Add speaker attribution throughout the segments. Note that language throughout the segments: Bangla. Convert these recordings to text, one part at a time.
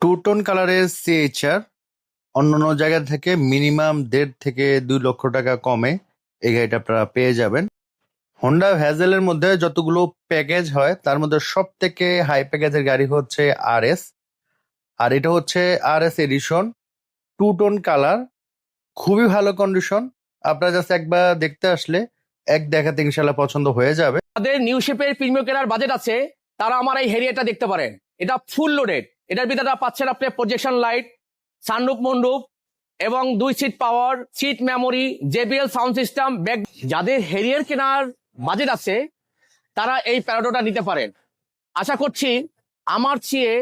Speaker 1: টু টোন কালারের সিএইচআর অন্যান্য জায়গা থেকে মিনিমাম 1.5 থেকে 2 লক্ষ টাকা কমে এই গাড়িটা আপনারা পেয়ে যাবেন। হোন্ডা ভ্যাজেলের মধ্যে যতগুলো প্যাকেজ হয় তার মধ্যে সব থেকে হাই প্যাকেজের গাড়ি হচ্ছে আরএস। আর এটা হচ্ছে RS edition, two tone colour, খুবই ভালো কন্ডিশন। আপনারা জাস্ট একবার দেখতে আসলে এক দেখাতে ইনশাল্লাহ পছন্দ হয়ে যাবে।
Speaker 2: যাদের নিউ শেপের প্রিমিয়াম কেনার বাজেট আছে তারা আমার এই হেরিয়ারটা দেখতে পারেন। এটা ফুল লোডেড। এটার ভিতরে পাচ্ছেন আপনি প্রজেকশন লাইট, সানরুফ মন্ডুপ এবং 2 seat power, seat memory, JBL sound system, back. যাদের হেরিয়ার কেনার বাজেট আছে তারা এই প্যারাডোটা নিতে পারেন। আশা করছি আমার চেয়ে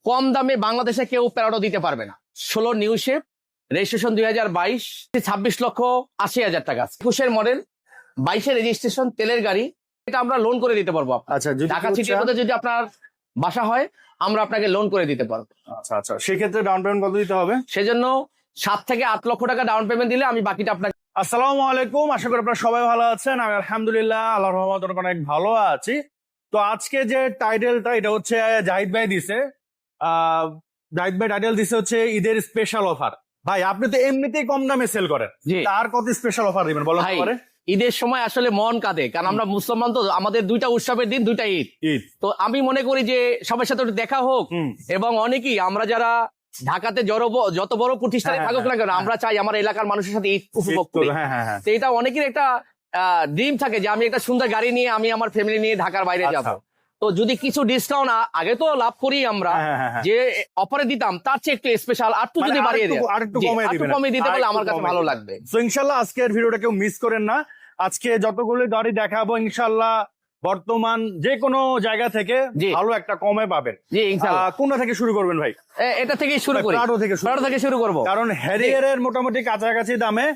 Speaker 2: কম দামে বাংলাদেশে কেউ প্যারাডো দিতে পারবে না। 16 নিউ শেপ, রেজিস্ট্রেশন 2022, 26,80,000 টাকা। 21-এর মডেল, 22-এর রেজিস্ট্রেশন, তেলের গাড়ি। এটা আমরা লোন করে দিতে পারবো।
Speaker 1: আচ্ছা,
Speaker 2: ঢাকা সিটির মধ্যে যদি আপনার বাসা হয় আমরা আপনাকে লোন করে দিতে পারবো।
Speaker 1: আচ্ছা আচ্ছা, সেক্ষেত্রে ডাউন পেমেন্ট কত দিতে হবে?
Speaker 2: সেজন্য 7 থেকে 8 লক্ষ টাকা ডাউন পেমেন্ট দিলে আমি বাকিটা আপনাকে।
Speaker 1: আসসালামু আলাইকুম, আশা করি আপনারা সবাই ভালো আছেন। আমি আলহামদুলিল্লাহ আল্লাহর রহমতে অনেক ভালো আছি। তো আজকে যে টাইটেলটা এটা হচ্ছে জাহিদ ভাই দিছে। জাহিদ ভাই টাইটেল দিছে হচ্ছে ঈদের স্পেশাল অফার। ভাই আপনি তো এমনিতেই কম দামে সেল করেন, তার কত স্পেশাল অফার দিবেন বলেন তো করে?
Speaker 2: ঈদের সময় আসলে মন কাঁদে, কারণ আমরা মুসলমান, তো আমাদের দুইটা উৎসবের দিন, দুইটা ঈদ। তো আমি মনে করি যে সবার সাথে একটু দেখা হোক, এবং অনেকেই আমরা যারা ঢাকাতে যত বড় প্রতিষ্ঠানে থাকুক না কেন, আমরা চাই আমার এলাকার মানুষের সাথে ঈদ উপভোগ করি। তো এটা অনেকের একটা ড্রিম থাকে যে আমি একটা সুন্দর গাড়ি নিয়ে আমি আমার ফ্যামিলি নিয়ে ঢাকার বাইরে যাব। তো যদি কিছু ডিসকাউন্ট আগে তো লাভ করি আমরা, যে অফারে দিতাম তার চেয়ে একটু স্পেশাল আর যদি বাড়িয়ে দেয়, একটু কমে দিতে পারলে আমার কাছে ভালো লাগবে।
Speaker 1: তো ইনশাআল্লাহ আজকের ভিডিওটা কেউ মিস করেন না। আজকে যতগুলো গাড়ি দেখাবো ইনশাআল্লাহ বর্তমান যে কোনো জায়গা থেকে ভালো একটা কমে পাবেন।
Speaker 2: জি ইনশাআল্লাহ।
Speaker 1: কোনটা থেকে শুরু করবেন ভাই?
Speaker 2: এটা থেকেই শুরু করি, প্রাডো থেকে শুরু করব,
Speaker 1: কারণ হ্যারিয়ারের মোটামুটি কাছাকাছি দামে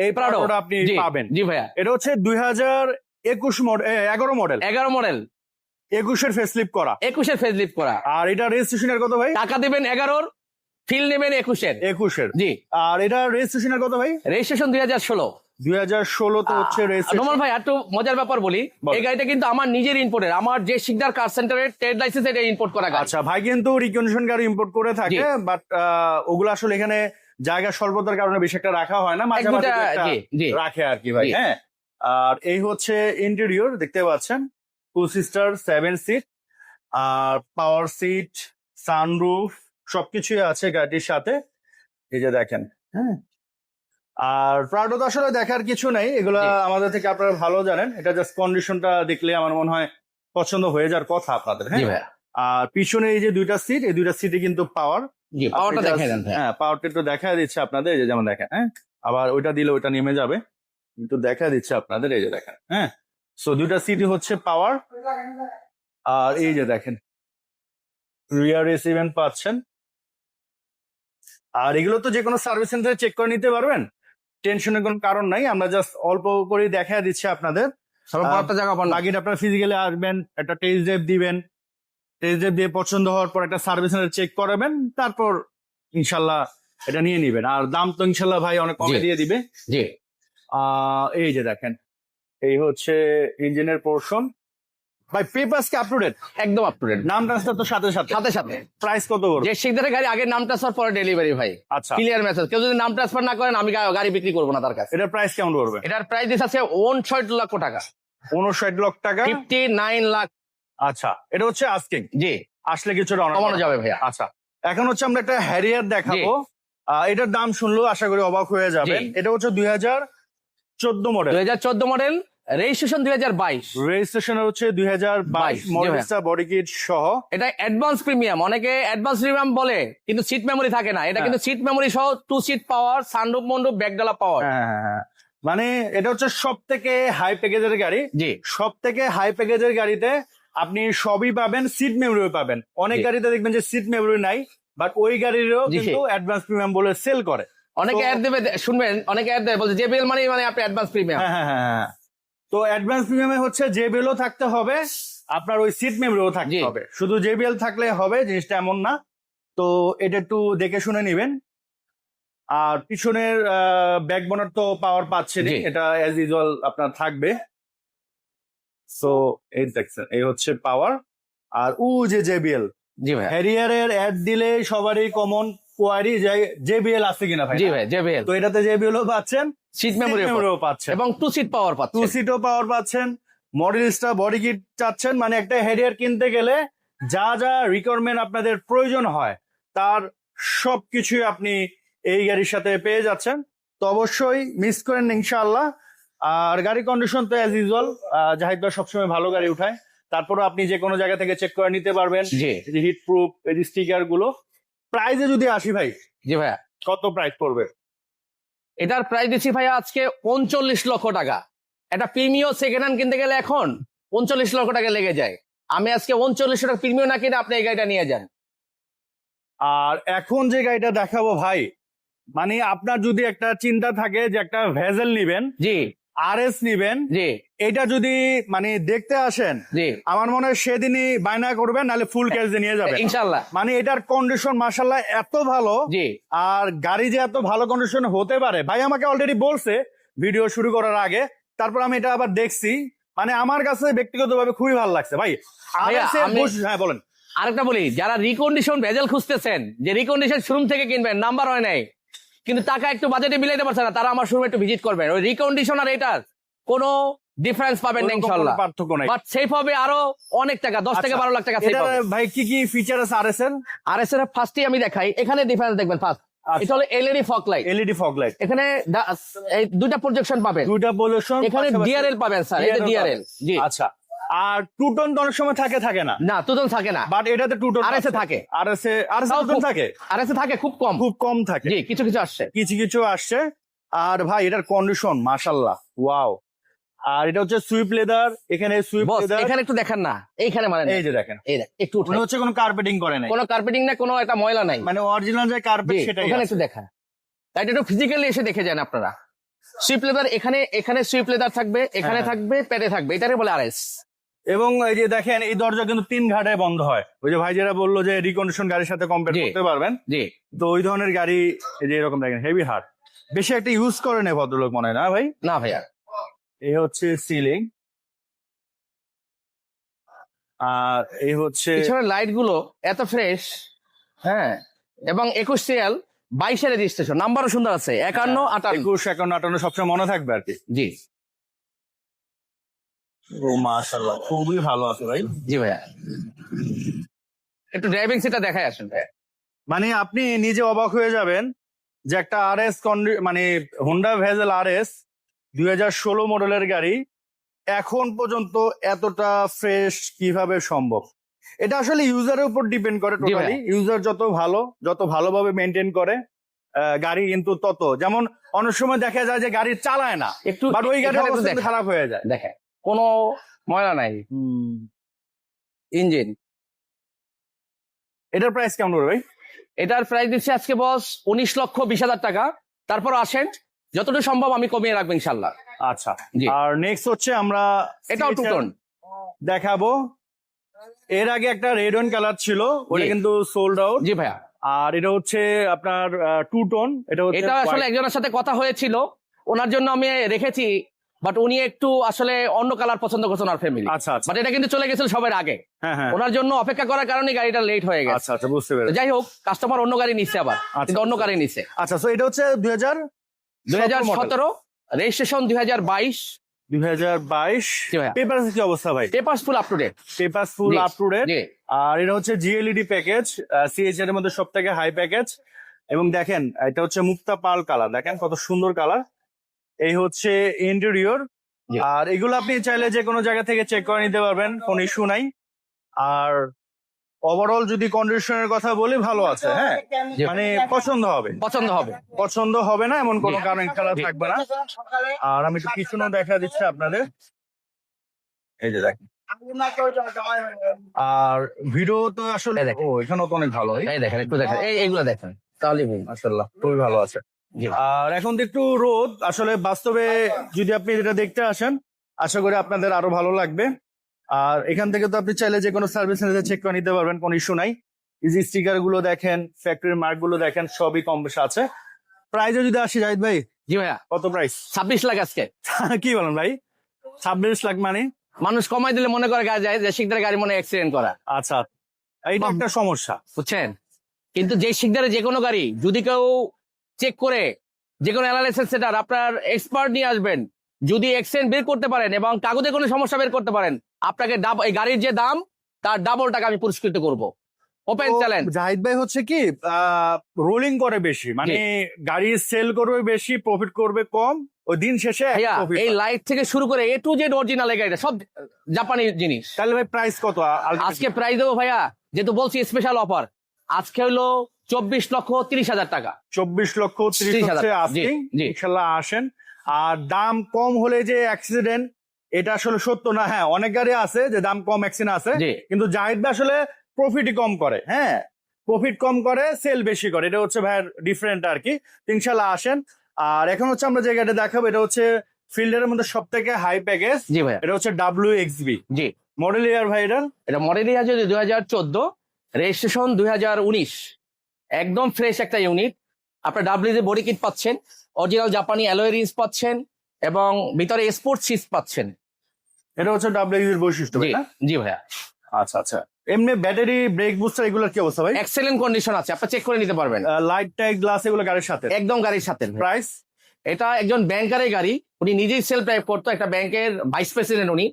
Speaker 1: এই প্রাডোটা আপনি পাবেন।
Speaker 2: জি ভাইয়া,
Speaker 1: এটা হচ্ছে 2021 মডেল, 11 মডেল, 21-এর ফেসলিফট করা।
Speaker 2: 21-এর ফেসলিফট করা।
Speaker 1: আর এটা রেজিস্ট্রেশনের কত ভাই?
Speaker 2: টাকা দিবেন 11-র, ফিল নেবেন 21-এর। জি।
Speaker 1: আর এটা রেজিস্ট্রেশনের কত ভাই?
Speaker 2: রেজিস্ট্রেশন 2016
Speaker 1: তো হচ্ছে রেজিস্ট্রেশন।
Speaker 2: নোমান ভাই একটু মজার ব্যাপার বলি, এই গাড়িটা কিন্তু আমার নিজের ইম্পোর্টের, আমার যে শিকদার কার সেন্টারের ট্রেড লাইসেন্স এটা ইম্পোর্ট করা গাড়ি।
Speaker 1: আচ্ছা, ভাই কিন্তু রিকন্ডিশন গাড়ি ইম্পোর্ট করে থাকে, বাট ওগুলো আসলে এখানে জায়গা স্বল্পতার কারণে বেশি একটা রাখা হয় না, মাঝে মাঝে রাখে আর কি ভাই। হ্যাঁ, আর এই হচ্ছে ইন্টেরিয়র দেখতে পাচ্ছেন, 2 সিস্টার 7 সিট, আর পাওয়ার সিট, সানরুফ সবকিছুই আছে গাড়িটির সাথে। এই যে দেখেন। হ্যাঁ, আর প্রাডো তো আসলে দেখার কিছু নাই, এগুলা আমাদের থেকে আপনারা ভালো জানেন। এটা জাস্ট কন্ডিশনটা দেখলে আমার মনে হয় পছন্দ হয়ে যাওয়ার কথা আপনাদের। হ্যাঁ, আর পিছনে এই যে 2টা সিট, এই 2টা সিটে কিন্তু পাওয়ার।
Speaker 2: পাওয়ারটা দেখাই দেন।
Speaker 1: হ্যাঁ, পাওয়ারটা একটু দেখা দিচ্ছে আপনাদের, এই যে যেমন দেখেন। হ্যাঁ, আবার ওইটা দিলে ওইটা নেমে যাবে, কিন্তু দেখা দিচ্ছে আপনাদের, এই যে দেখেন। হ্যাঁ, সো 2টা সিটই হচ্ছে পাওয়ার। আর এই যে দেখেন রিয়ার এসি ভেন্ট পাচ্ছেন। আর এগুলো তো যে কোনো সার্ভিস সেন্টারে চেক করে নিতে পারবেন, টেনশনের কোনো কারণ নাই। আমরা জাস্ট অল্প করে দেখা দিচ্ছি আপনাদের, বাকিটা আপনারা ফিজিক্যালি আসবেন, একটা টেস্ট ড্রাইভ দিবেন, টেস্ট ড্রাইভ দিয়ে পছন্দ হওয়ার পর একটা সার্ভিস সেন্টারে চেক করাবেন, তারপর ইনশাল্লাহ এটা নিয়ে নিবেন। আর দাম তো ইনশাল্লাহ ভাই অনেক কমে দিয়ে দিবে।
Speaker 2: জি,
Speaker 1: এই যে দেখেন, এই হচ্ছে ইঞ্জিনের পোর্শন। ভাই পেপারস কি আপ টু ডেট?
Speaker 2: একদম আপ টু ডেট।
Speaker 1: নাম ট্রান্সফার তো সাথে সাথে। প্রাইস কত করবে?
Speaker 2: যে শিকদারের গাড়ি আগে নাম ট্রান্সফার পরে ডেলিভারি ভাই।
Speaker 1: আচ্ছা,
Speaker 2: ক্লিয়ার মেসেজ। কেউ যদি নাম ট্রান্সফার না করেন আমি গাড়ি বিক্রি করবো না তার কাছে।
Speaker 1: এটার প্রাইস কেমন করবে?
Speaker 2: এটার প্রাইস দিস আছে 59 লক্ষ টাকা।
Speaker 1: 59 লক্ষ টাকা,
Speaker 2: 59 লাখ।
Speaker 1: আচ্ছা, এটা হচ্ছে আস্কিং।
Speaker 2: জি,
Speaker 1: আসলে কিছুটা
Speaker 2: কমানো যাবে ভাইয়া।
Speaker 1: আচ্ছা, এখন হচ্ছে আমরা একটা হ্যারিয়ার দেখাবো। এটার দাম শুনলেও আশা করি অবাক হয়ে যাবেন। এটা হচ্ছে 2014 মডেল।
Speaker 2: 2014 model, registration 2022।
Speaker 1: রেজিস্ট্রেশন হচ্ছে 2022 মডেলটা, বডি কিট সহ।
Speaker 2: এটা অ্যাডভান্স প্রিমিয়াম, অনেকে অ্যাডভান্স প্রিমিয়াম বলে কিন্তু সিট মেমোরি থাকে না। এটা কিন্তু সিট মেমোরি সহ 2 সিট পাওয়ার, সানরুফ মন্ডুপ, ব্যাকডালা পাওয়ার।
Speaker 1: হ্যাঁ, মানে এটা হচ্ছে সব থেকে হাই প্যাকেজের গাড়ি।
Speaker 2: জি,
Speaker 1: সব থেকে হাই প্যাকেজের গাড়িতে আপনি সবই পাবেন, সিট মেমোরিও পাবেন। অনেক গাড়িতে দেখবেন যে সিট মেমোরি নাই, বাট ওই গাড়িরও কিন্তু অ্যাডভান্স প্রিমিয়াম বলে সেল করে।
Speaker 2: অনেকে অ্যাড দেবে, শুনবেন, অনেকে অ্যাড দেবে বলছে জেবিএল মানে আপনি অ্যাডভান্স প্রিমিয়াম।
Speaker 1: হ্যাঁ, তো অ্যাডভান্স প্রিমিয়ামে হচ্ছে জেবিএলও থাকতে হবে, আপনার ওই সিট মেমোরিও থাকতে হবে। শুধু জেবিএল থাকলে হবে জিনিসটা এমন না। তো এটা একটু দেখে শুনে নিবেন। আর পিছনের ব্যাকবোনার তো পাওয়ার পাচ্ছেন, এটা অ্যাজ ইউজুয়াল আপনার থাকবে। সো এই দেখছেন, এই হচ্ছে পাওয়ার। আর যে জেবিএল,
Speaker 2: জি ভাই,
Speaker 1: হ্যারিয়ারের অ্যাড দিলে সবারই কমন কোয়ারি যে জেবিএল আছে কিনা ভাই।
Speaker 2: জি ভাই, জেবিএল।
Speaker 1: তো এটাতে জেবিএল পাচ্ছেন,
Speaker 2: সিট মেমোরিও
Speaker 1: পাচ্ছেন
Speaker 2: এবং 2 সিট পাওয়ার
Speaker 1: টু
Speaker 2: পাচ্ছেন।
Speaker 1: সিটও পাওয়ার পাচ্ছেন। মডেলিস্টা বডি কিট চাচ্ছেন, মানে একটা হ্যারিয়ার কিনতে গেলে যা যা রিকোয়ারমেন্ট আপনাদের প্রয়োজন হয় তার সবকিছুই আপনি এই গাড়ির সাথে পেয়ে যাচ্ছেন। তো অবশ্যই মিস করেন ইনশাআল্লাহ। আর গাড়ির কন্ডিশন তো অ্যাজ ইউজুয়াল, জাহিদ ভাই সবসময় ভালো গাড়ি উঠায়, তারপরে আপনি যে কোনো জায়গা থেকে চেক করে নিতে পারবেন।
Speaker 2: জি
Speaker 1: যে হিট প্রুফ, এই যে স্টিকার গুলো। প্রাইসে যদি আসি ভাই,
Speaker 2: জি ভাইয়া,
Speaker 1: কত প্রাইস পড়বে?
Speaker 2: এটার প্রাইস দিচ্ছি ভাইয়া আজকে 39 লক্ষ টাকা। একটা প্রিমিয়াম সেকেন্ড হ্যান্ড কিনতে গেলে এখন 39 লক্ষ টাকা লেগে যায়। আমি আজকে 39 টাকা প্রিমিয়াম না কিনে আপনি এই গাড়িটা নিয়ে যান।
Speaker 1: আর এখন যে গাড়িটা দেখাবো ভাই, মানে আপনার যদি একটা চিন্তা থাকে যে একটা ভেজেল নিবেন,
Speaker 2: জি
Speaker 1: আরএস নিবেন,
Speaker 2: জি
Speaker 1: এটা যদি মানে দেখতে আসেন,
Speaker 2: জি
Speaker 1: আমার মনে হয় সেদিনই বায়না করবেন, নাহলে ফুল ক্যাশ দিয়ে নিয়ে যাবেন
Speaker 2: ইনশাল্লাহ।
Speaker 1: মানে এটার কন্ডিশন মাশাআল্লাহ এত ভালো।
Speaker 2: জি
Speaker 1: আর গাড়ি যে এত ভালো কন্ডিশন হতে পারে, ভাই আমাকে অলরেডি বলছে ভিডিও শুরু করার আগে, তারপর আমি এটা আবার দেখছি, মানে আমার কাছে ব্যক্তিগতভাবে খুবই ভালো লাগছে ভাই।
Speaker 2: ভাইয়া,
Speaker 1: RS এর
Speaker 2: আমি-
Speaker 1: হ্যাঁ বলেন।
Speaker 2: আরেকটা বলি, যারা রিকন্ডিশন ভেজেল খুঁজতেছেন, যে রিকন্ডিশন শোরুম থেকে কিনবেন, নাম্বার হয় নাই কিন্তু টাকা একটু বাজেটে মিলাইতে পারছে না, তারা আমার শোরুমে একটু ভিজিট করবেন। ওই রিকন্ডিশন আর এটার কোনো ডিফারেন্স পাবেন না
Speaker 1: ওরকম কোনো
Speaker 2: ইনশাল্লাহ।
Speaker 1: পার্থক্য নাই।
Speaker 2: বাট সেফ হবে আরো অনেক টাকা, 10 থেকে
Speaker 1: আচ্ছা,
Speaker 2: 12 লাখ টাকা সেফ
Speaker 1: এটার
Speaker 2: হবে।
Speaker 1: ভাই কি কি ফিচার আছে RS এর?
Speaker 2: আর এস এর ফার্স্টই আমি দেখাই, এখানে ডিফারেন্স দেখবেন। ফার্স্ট
Speaker 1: আচ্ছা।
Speaker 2: এটা হলো LED fog light.
Speaker 1: LED fog light,
Speaker 2: এখানে এই দুইটা প্রজেকশন পাবেন,
Speaker 1: দুইটা পজিশন,
Speaker 2: এখানে ডিআরএল পাবেন স্যার, এই যে ডিআরএল। জি
Speaker 1: আচ্ছা। আর টু টোন তো অনেক সময় থাকে না,
Speaker 2: না তুতন থাকে না,
Speaker 1: বাট এটাতে টু টোন
Speaker 2: RS এ থাকে।
Speaker 1: RS এ
Speaker 2: তাও
Speaker 1: টু টোন
Speaker 2: খুব-
Speaker 1: থাকে,
Speaker 2: আর এসে থাকে খুব কম।
Speaker 1: খুব কম থাকে।
Speaker 2: জি কিছু কিছু আসছে।
Speaker 1: কিছু কিছু আসছে। আর ভাই এটার কন্ডিশন মাশাআল্লাহ ওয়াও। আর এটা হচ্ছে সুইপ লেদার, এখানে সুইপ
Speaker 2: বস
Speaker 1: লেদার,
Speaker 2: এখানে একটু দেখেন না, এইখানে মানে
Speaker 1: এই যে দেখেন,
Speaker 2: এই দেখ একটু উঠে,
Speaker 1: মনে হচ্ছে কোনো কার্পেটিং করে নাই,
Speaker 2: কোনো কার্পেটিং না, কোনো একটা ময়লা নাই।
Speaker 1: মানে অরিজিনাল যে কার্পেট
Speaker 2: জি,
Speaker 1: সেটাই
Speaker 2: ওখানে
Speaker 1: আছে।
Speaker 2: একটু দেখা, তাই এটা একটু ফিজিক্যালি এসে দেখে যান আপনারা। সুইপ লেদার এখানে, এখানে সুইপ লেদার থাকবে, এখানে
Speaker 1: হ্যাঁ।
Speaker 2: থাকবে, পেটে থাকবে, এটারে বলে আরএস।
Speaker 1: এবং এই যে দেখেন এই দরজা কিন্তু 3 ঘাটায় বন্ধ হয়। ওই যে ভাই যেটা বললো যে রিকন্ডিশন গাড়ির সাথে কম্পেয়ার
Speaker 2: জি।
Speaker 1: করতে পারবেন,
Speaker 2: জি
Speaker 1: তো ওই ধরনের গাড়ি এই যে এরকম দেখেন হেভি হার্ড, বেশি একটা ইউজ করে না ভদ্রলোক মনে হয় না ভাই।
Speaker 2: না ভাইয়া,
Speaker 1: এই হচ্ছে সিলিং, আর এই হচ্ছে
Speaker 2: পিছনের লাইট গুলো এত ফ্রেশ, হ্যাঁ, এবং 21 সিএল 22 রেজিস্ট্রেশন, নাম্বারও সুন্দর আছে, 51 58।
Speaker 1: 21, 51, 58 সবসময় মনে থাকবে আর কি।
Speaker 2: জি
Speaker 1: ও মাশাআল্লাহ খুবই ভালো আছে ভাই।
Speaker 2: জি ভাইয়া, একটু ড্রাইভিং সিটটা দেখাই আসেন ভাইয়া।
Speaker 1: মানে আপনি নিজে অবাক হয়ে যাবেন যে একটা RS মানে হোন্ডা ভেজেল RS 2016 মডেলের গাড়ি এখন পর্যন্ত এতটা ফ্রেশ কিভাবে সম্ভব। এটা আসলে ইউজারের উপর ডিপেন্ড করে
Speaker 2: জি
Speaker 1: টোটালি।
Speaker 2: ভাই।
Speaker 1: ইউজার যত ভালোভাবে মেনটেন করে গাড়ি কিন্তু তত, যেমন অনেক সময় দেখা যায় যে গাড়ি চালায় না,
Speaker 2: একটু
Speaker 1: বাট ওই গাড়ির
Speaker 2: এখানে একটু
Speaker 1: অবস্থা কিন্তু
Speaker 2: দেখা।
Speaker 1: খারাপ হয়ে যায়।
Speaker 2: দেখেন কোনো ময়লা নাই, ইঞ্জিন।
Speaker 1: এটার প্রাইস কেমন হবে ভাই?
Speaker 2: এটার প্রাইস দিচ্ছে আজকে বস 19,20,000 টাকা। তারপর আসেন, যতটুকু সম্ভব আমি কমিয়ে রাখবো ইনশাল্লাহ।
Speaker 1: আচ্ছা,
Speaker 2: জি।
Speaker 1: আর নেক্সট হচ্ছে আমরা
Speaker 2: এটাও টু টোন।
Speaker 1: দেখাবো। এর আগে একটা রেড ওয়াইন কালার ছিল, ওটা
Speaker 2: জি।
Speaker 1: কিন্তু সোল্ড আউট।
Speaker 2: জি ভাইয়া,
Speaker 1: আর এটা হচ্ছে আপনার টু টোন, এটা হচ্ছে
Speaker 2: এটা আসলে
Speaker 1: white।
Speaker 2: একজনের সাথে কথা হয়েছিল, ওনার জন্য আমি রেখেছি, বাট উনি একটু আসলে অন্য কালার পছন্দ করছেন আর ফ্যামিলি।
Speaker 1: আচ্ছা আচ্ছা,
Speaker 2: বাট এটা কিন্তু চলে গেছিল সবার আগে,
Speaker 1: হ্যাঁ হ্যাঁ,
Speaker 2: ওনার জন্য অপেক্ষা করার কারণে গাড়িটা লেট হয়ে গেছে।
Speaker 1: আচ্ছা আচ্ছা বুঝতে
Speaker 2: তো
Speaker 1: পেরেছি।
Speaker 2: যাই হোক, কাস্টমার অন্য গাড়ি নিচ্ছে আবার, কিন্তু অন্য গাড়ি নিচ্ছে।
Speaker 1: আচ্ছা, তো এটা হচ্ছে
Speaker 2: 2017 রেজিস্ট্রেশন, 2022।
Speaker 1: 2022।
Speaker 2: জি ভাইয়া।
Speaker 1: পেপার কি অবস্থা ভাই?
Speaker 2: Papers full up to date.
Speaker 1: Paper full
Speaker 2: জি,
Speaker 1: আপ টু ডেট।
Speaker 2: জি।
Speaker 1: আর এটা হচ্ছে GLED প্যাকেজ, CHR এর মধ্যে সব থেকে হাই প্যাকেজ। এবং দেখেন এটা হচ্ছে মুক্তা পাল কালার, দেখেন কত সুন্দর কালার। এই হচ্ছে ইন্টেরিয়র।
Speaker 2: জি।
Speaker 1: আর এগুলো আপনি চাইলে যে কোনো জায়গা থেকে চেক করে নিতে পারবেন, কোনো ইস্যু নাই। আর ওভারঅল যদি কন্ডিশনের কথা বলি, ভালো আছে, হ্যাঁ,
Speaker 2: জি।
Speaker 1: মানে পছন্দ হবে। পছন্দ হবে না এমন কোনো
Speaker 2: জি।
Speaker 1: কারণ খেলা
Speaker 2: জি।
Speaker 1: থাকবে না। আর আমি একটু পিছনেও দেখা দিচ্ছি আপনাদের, এই যে দেখেন। আর ভিডিও তো আসলে
Speaker 2: এই দেখেন।
Speaker 1: এখানেও তো অনেক ভালো,
Speaker 2: এই দেখেন, একটু দেখেন, এইগুলো দেখেন, তাহলেই বুঝবেন।
Speaker 1: মাশাআল্লাহ খুবই ভালো আছে।
Speaker 2: জি।
Speaker 1: আর এখন তো একটু রোদ, আসলে বাস্তবে যদি আপনি এটা দেখতে আসেন, আশা করি আপনাদের আরো ভালো লাগবে। আর এখান থেকে তো আপনি চাইলে যে কোনো সার্ভিস সেন্টারে চেক করে নিতে পারবেন, কোনো ইস্যু নাই। ইজি স্টিকার গুলো দেখেন, ফ্যাক্টরির মার্ক গুলো দেখেন, সবই কম বেশি আছে। প্রাইসে যদি আসি জাহিদ ভাই,
Speaker 2: জি ভাইয়া,
Speaker 1: কত প্রাইস?
Speaker 2: 26 লাখ আজকে।
Speaker 1: কি বলেন ভাই, 26 লাখ মানে?
Speaker 2: মানুষ কমাই দিলে মনে করে গাড়ি যায় যে শিকদার গাড়ি মনে অ্যাক্সিডেন্ট করা।
Speaker 1: আচ্ছা, এইটা একটা সমস্যা,
Speaker 2: বুঝছেন। কিন্তু যে শিকদারে যে কোনো গাড়ি যদি কেউ চেক করে যে কোনো অ্যানালাইসিস সেটার আপনার এক্সপার্ট নিয়ে আসবেন, যদি এক্সচেঞ্জ বের করতে পারেন এবং কাগজে কোনো সমস্যা বের করতে পারেন, আপনাকে এই গাড়ির যে দাম তার ডাবল টাকা আমি পুরস্কৃত করব। Open challenge.
Speaker 1: জাহিদ ভাই হচ্ছে কি রোলিং করে বেশি, মানে গাড়ি সেল করবে বেশি, প্রফিট করবে কম, ওই দিন শেষে
Speaker 2: এই লাইট থেকে শুরু করে A to Z অরিজিনাল এই গাড়িটা সব জাপানি জিনিস।
Speaker 1: তাহলে ভাই প্রাইস কত
Speaker 2: আজকে প্রাইস দেবো ভাইয়া, যেহেতু বলছি স্পেশাল অফার, আজকে হলো 24,30,000 টাকা।
Speaker 1: 24,30,000 ইনশাল্লাহ আসেন। আর দাম কম হলে যে অ্যাক্সিডেন্ট, এটা আসলে সত্য না। হ্যাঁ, অনেক গাড়ি আছে যে দাম কম অ্যাক্সিডেন্ট আছে, কিন্তু জাহিদ ভাই আসলে প্রফিটই কম করে। হ্যাঁ, প্রফিট কম করে, সেল বেশি করে, এটা হচ্ছে ভাইয়ের ডিফারেন্ট আর কি। ইনশাল্লাহ আসেন। আর এখন হচ্ছে আমরা যে গাড়িটা দেখাবো, এটা হচ্ছে ফিল্ডের মধ্যে সব থেকে হাই প্যাকেজ।
Speaker 2: জি ভাই,
Speaker 1: এটা হচ্ছে WXB।
Speaker 2: জি,
Speaker 1: মডেল ইয়ার ভাই এটা
Speaker 2: মডেল ইয়ার 2014, রেজিস্ট্রেশন 2019, একদম ফ্রেশ একটা ইউনিট। আপনার WXB বডি কিট পাচ্ছেন, অরিজিনাল জাপানি অ্যালয় রিংস পাচ্ছেন এবং ভিতরে স্পোর্টস সিট পাচ্ছেন।
Speaker 1: এটা হচ্ছে WXB এর বৈশিষ্ট্য।
Speaker 2: জি ভাইয়া।
Speaker 1: আচ্ছা আচ্ছা, এমনি ব্যাটারি, ব্রেক বুস্টার এগুলোর কি অবস্থা ভাই?
Speaker 2: এক্সেলেন্ট কন্ডিশন আছে, আপনি চেক করে নিতে পারবেন।
Speaker 1: লাইট টাইট গ্লাস এগুলো গাড়ির সাথে?
Speaker 2: একদম গাড়ির সাথে।
Speaker 1: প্রাইস?
Speaker 2: এটা একজন ব্যাংকারের গাড়ি, উনি নিজেই সেলফ ড্রাইভ করতো, একটা ব্যাংকের ভাইস প্রেসিডেন্ট উনি।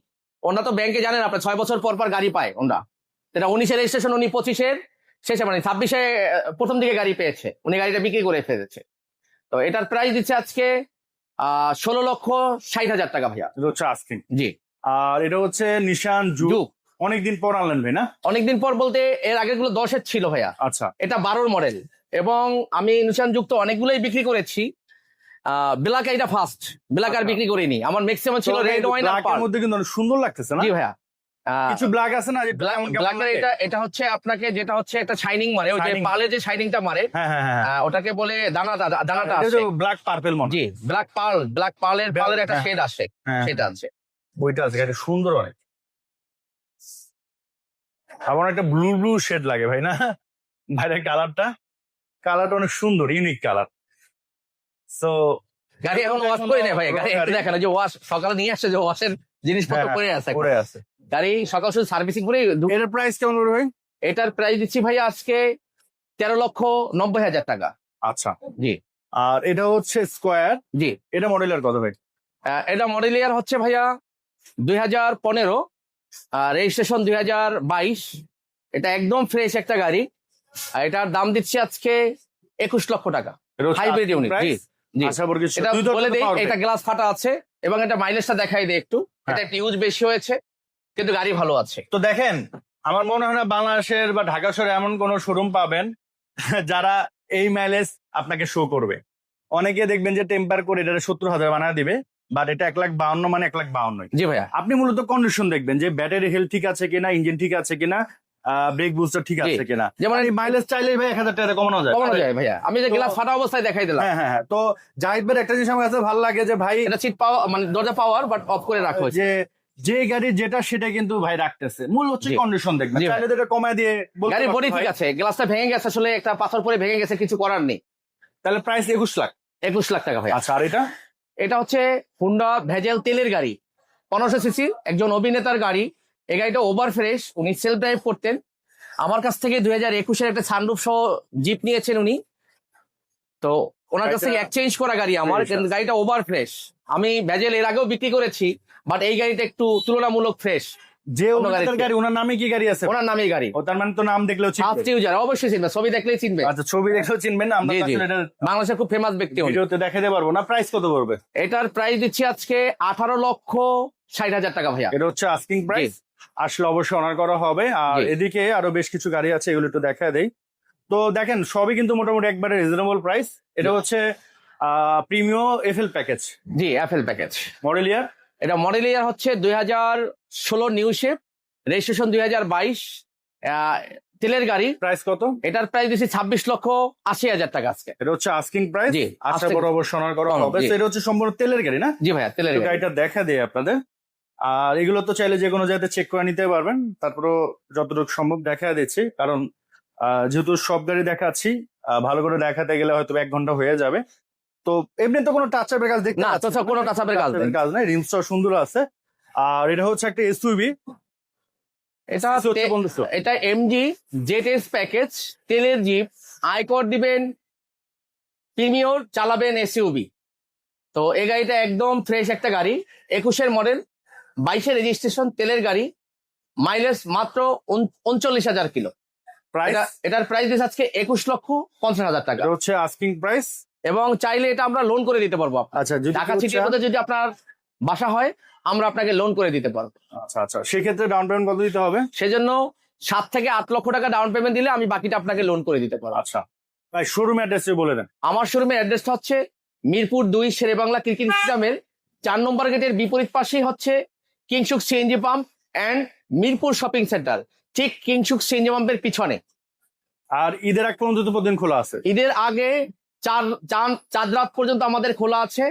Speaker 2: ওনারা তো ব্যাংকে জানেন আপনার 6 বছর পর পর গাড়ি পায় ওনারা। এটা 19-এর রেজিস্ট্রেশন, উনি 25-এর শেষে মানে 26-এ প্রথম দিকে গাড়ি পেয়েছে, উনি গাড়িটা বিক্রি করে ফেলেছে। তো এটার প্রাইস দিচ্ছে আজকে 16,60,000 টাকা ভাইয়া।
Speaker 1: এটা হচ্ছে আস্কিং।
Speaker 2: জি।
Speaker 1: আর এটা হচ্ছে নিশান জুক। অনেকদিন পর আনলেন ভাই না?
Speaker 2: অনেকদিন পর বলতে এর আগের গুলো 10-এর ছিল ভাইয়া।
Speaker 1: আচ্ছা,
Speaker 2: এটা 12-র মডেল এবং আমি নিশান যুক্ত অনেকগুলোই বিক্রি করেছি। ব্ল্যাক এটা ফার্স্ট, ব্ল্যাক আর বিক্রি করিনি, আমার ম্যাক্সিমাম ছিল রেড ওয়াইন আর পার্ল।
Speaker 1: এর মধ্যে কিন্তু অনেক সুন্দর লাগতেছে না?
Speaker 2: জি ভাইয়া।
Speaker 1: কিছু ব্ল্যাক আছে না, যে
Speaker 2: ব্ল্যাক এটা হচ্ছে আপনাকে যেটা হচ্ছে একটা শাইনিং মারে, ওই যে পালে যে শাইনিংটা মারে, ওটাকে বলে দানাটা আছে,
Speaker 1: ব্ল্যাক পার্পল মনে।
Speaker 2: জি, ব্ল্যাক পার্লের একটা শেড আসে, সেটা আছে।
Speaker 1: ওইটা আছে, এটা সুন্দর অনেক। আমার একটা ব্লু শেড লাগে ভাই না, ভাইয়ের কালারটা অনেক সুন্দর, ইউনিক কালার। সো
Speaker 2: গাড়ি এখন ওয়াশ করে নেই ভাই, গাড়ি একটু দেখেন যে ওয়াশ সকালে নিয়ে আসছে, যে ওয়াশের জিনিসপত্র পড়ে আছে। গাড়ি সকাল শুধু সার্ভিসিং করে।
Speaker 1: এটার প্রাইস কেমন পড়বে ভাই?
Speaker 2: এটার প্রাইস দিচ্ছি ভাই আজকে 13,90,000 টাকা।
Speaker 1: আচ্ছা,
Speaker 2: জি।
Speaker 1: আর এটা হচ্ছে স্কোয়ার।
Speaker 2: জি।
Speaker 1: এটা মডেল ইয়ার কত ভাই?
Speaker 2: এটা মডেল ইয়ার হচ্ছে ভাইয়া 2015, রেজিস্ট্রেশন 2022। এটা একদম ফ্রেশ একটা গাড়ি, আর এটার দাম দিচ্ছি আজকে 21 লক্ষ টাকা। Hybrid unit. জি জি। এটা বলে দেই, এটা গ্লাস ফাটা আছে এবং এটা মাইলেজটা দেখাই দেয় একটু। এটা একটু ইউজ বেশি হয়েছে, কিন্তু গাড়ি ভালো আছে।
Speaker 1: তো দেখেন, আমার মনে হয় না বাংলাদেশের বা ঢাকা শহরে এমন কোন শোরুম পাবেন যারা এই মাইলেজ আপনাকে শো করবে। অনেকে দেখবেন যে টেম্পার করে এটা 70,000 বানায় দিবে, বাট এটা 1,52,000 মানে 1,52,000।
Speaker 2: জি ভাইয়া।
Speaker 1: আপনি মূলত কন্ডিশন দেখবেন যে ব্যাটারি হেলথ ঠিক আছে কিনা, ইঞ্জিন ঠিক আছে কিনা, ব্রেক বুস্টার ঠিক আছে কিনা।
Speaker 2: যেমন
Speaker 1: মাইলেজ চাইলেই ভাই 1,000 টাকা কমানো যায়
Speaker 2: ভাইয়া। আমি যে গ্লাস ফাটা অবস্থায় দেখাই দিলাম।
Speaker 1: হ্যাঁ। তো জাহিদ ভাই একটা জিনিস আমার কাছে ভালো লাগে যে ভাই
Speaker 2: এটা সিট পাওয়ার মানে দরজা পাওয়ার, বাট অফ করে রাখা হয়েছে।
Speaker 1: যে গাড়ি যেটা সেটা কিন্তু ভাই রাখতেছে, মূল হচ্ছে কন্ডিশন দেখবেন। চাইলে এটা কমায় দিয়ে
Speaker 2: গাড়ির বডি ঠিক আছে, গ্লাসটা ভেঙে গেছে, আসলে একটা পাথর পরে ভেঙে গেছে, কিছু করার নেই।
Speaker 1: তাহলে প্রাইস 21 লাখ
Speaker 2: টাকা ভাই।
Speaker 1: আচ্ছা, আর
Speaker 2: এটা হচ্ছে হুন্ডা ভেজেল তেলের গাড়ি, 1500 সিসি, একজন অভিনেতার গাড়ি। এই গাড়িটা ওভার ফ্রেশ, উনি সেলফ ড্রাইভ করতেন। আমার কাছ থেকে 2021-এর একটা সানরুফ সহ জিপ নিয়েছেন উনি, তো ওনার কাছ থেকে এক্সচেঞ্জ করা গাড়ি আমার। কিন্তু গাড়িটা ওভার ফ্রেশ। আমি ভেজেল এর আগেও বিক্রি করেছি, বাট এই গাড়িটা একটু তুলনামূলক ফ্রেশ।
Speaker 1: যে গাড়ি, ওনার নামে কি গাড়ি আছে?
Speaker 2: ওনার নামেই গাড়ি।
Speaker 1: ও, তার মানে তো নাম দেখলেও
Speaker 2: অবশ্যই চিনবে, ছবি দেখলেই চিনবে।
Speaker 1: আচ্ছা, ছবি দেখলেও চিনবেন না? আমরা
Speaker 2: বাংলাদেশের খুব ফেমাস ব্যক্তি,
Speaker 1: ভিডিওতে দেখাতে পারবো না। প্রাইস কত পড়বে?
Speaker 2: এটার প্রাইস দিচ্ছি আজকে 18,60,000 টাকা ভাইয়া।
Speaker 1: এটা হচ্ছে আস্কিং প্রাইস, আসলে অবশ্যই অনার করা হবে। আর এদিকে আরো বেশ কিছু গাড়ি আছে, এগুলো একটু দেখা দেই। তো দেখেন, সবই কিন্তু মোটামুটি একবারে রিজনেবল প্রাইস। এটা হচ্ছে প্রিমিয়াম এফএল প্যাকেজ।
Speaker 2: জি, এফএল প্যাকেজ।
Speaker 1: মডেল ইয়ার?
Speaker 2: এটা মডেল ইয়ার হচ্ছে 2016 নিউ শেপ, রেজিস্ট্রেশন 2022, তেলের গাড়ি।
Speaker 1: প্রাইস কত?
Speaker 2: এটার প্রাইস দিচ্ছি 26,80,000 টাকা আজকে।
Speaker 1: এটা হচ্ছে আস্কিং প্রাইস, আশা বড় অবশ্য অনার করা হবে। এটা হচ্ছে সম্পূর্ণ তেলের গাড়ি না?
Speaker 2: জি ভাইয়া, তেলের গাড়ি।
Speaker 1: গাড়িটা দেখা দেই আপনাদের। আর এগুলো তো চাইলে যে কোনো জায়গাতে চেক করে নিতে পারবেন, তারপরও যতটুকু সম্ভব দেখা দিচ্ছি, কারণ যেহেতু সব গাড়ি দেখাচ্ছি, ভালো করে দেখাতে গেলে হয়তো 1 ঘন্টা হয়ে যাবে। তো এমনি তো কোনো টাচ আপের কাজ দেখতে
Speaker 2: না, কোনো টাচ আপের কাজ নাই,
Speaker 1: রিমসটা সুন্দর আছে। আর এটা হচ্ছে একটা এসইউভি।
Speaker 2: এটা
Speaker 1: হচ্ছে 1500
Speaker 2: এটা এমজি জেটএস প্যাকেজ, তেলের জিপ, আয়কর দিবেন, প্রিমিয়র চালাবেন এসইউবি। তো এই গাড়িটা একদম ফ্রেশ একটা গাড়ি, 21-এর মডেল, 22-এর রেজিস্ট্রেশন, তেলের গাড়ি, মাইলেজ মাত্র 39,000 কিলো।
Speaker 1: প্রাইস
Speaker 2: এটার প্রাইস দিচ্ছে আজকে 21,50,000 টাকা
Speaker 1: হচ্ছে আস্কিং প্রাইস।
Speaker 2: এবং চাইলে এটা আমরা লোন করে দিতে পারবো।
Speaker 1: আচ্ছা, যদি
Speaker 2: ঢাকা সিটির মধ্যে যদি আপনার বাসা হয় আমরা আপনাকে লোন করে দিতে পারবো।
Speaker 1: আচ্ছা আচ্ছা, সেক্ষেত্রে ডাউন পেমেন্ট কত দিতে হবে?
Speaker 2: সেজন্য 7 থেকে 8 লক্ষ টাকা ডাউন পেমেন্ট দিলে আমি বাকিটা আপনাকে লোন করে দিতে পারবো।
Speaker 1: আচ্ছা ভাই, শোরুম অ্যাড্রেস বলে দেন।
Speaker 2: আমার শোরুমের অ্যাড্রেসটা হচ্ছে মিরপুর 2 শেরেবাংলা ক্রিকেট স্টেডিয়ামের 4 নম্বর গেটের বিপরীত পাশেই হচ্ছে Kingshuk CNG pump and Mirpur shopping centre, ঠিক কিংসুক সিএনজি পাম্পের পিছনে।
Speaker 1: আর ঈদের আগ পর্যন্ত তো প্রতিদিন খোলা আছে?
Speaker 2: ঈদের আগে 4 রাত পর্যন্ত আমাদের খোলা আছে।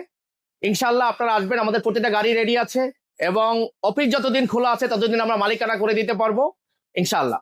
Speaker 2: ইনশাল্লাহ আপনারা আসবেন, আমাদের প্রতিটা গাড়ি রেডি আছে এবং অফিস যতদিন খোলা আছে ততদিন আমরা মালিকানা করে দিতে পারবো ইনশাল্লাহ।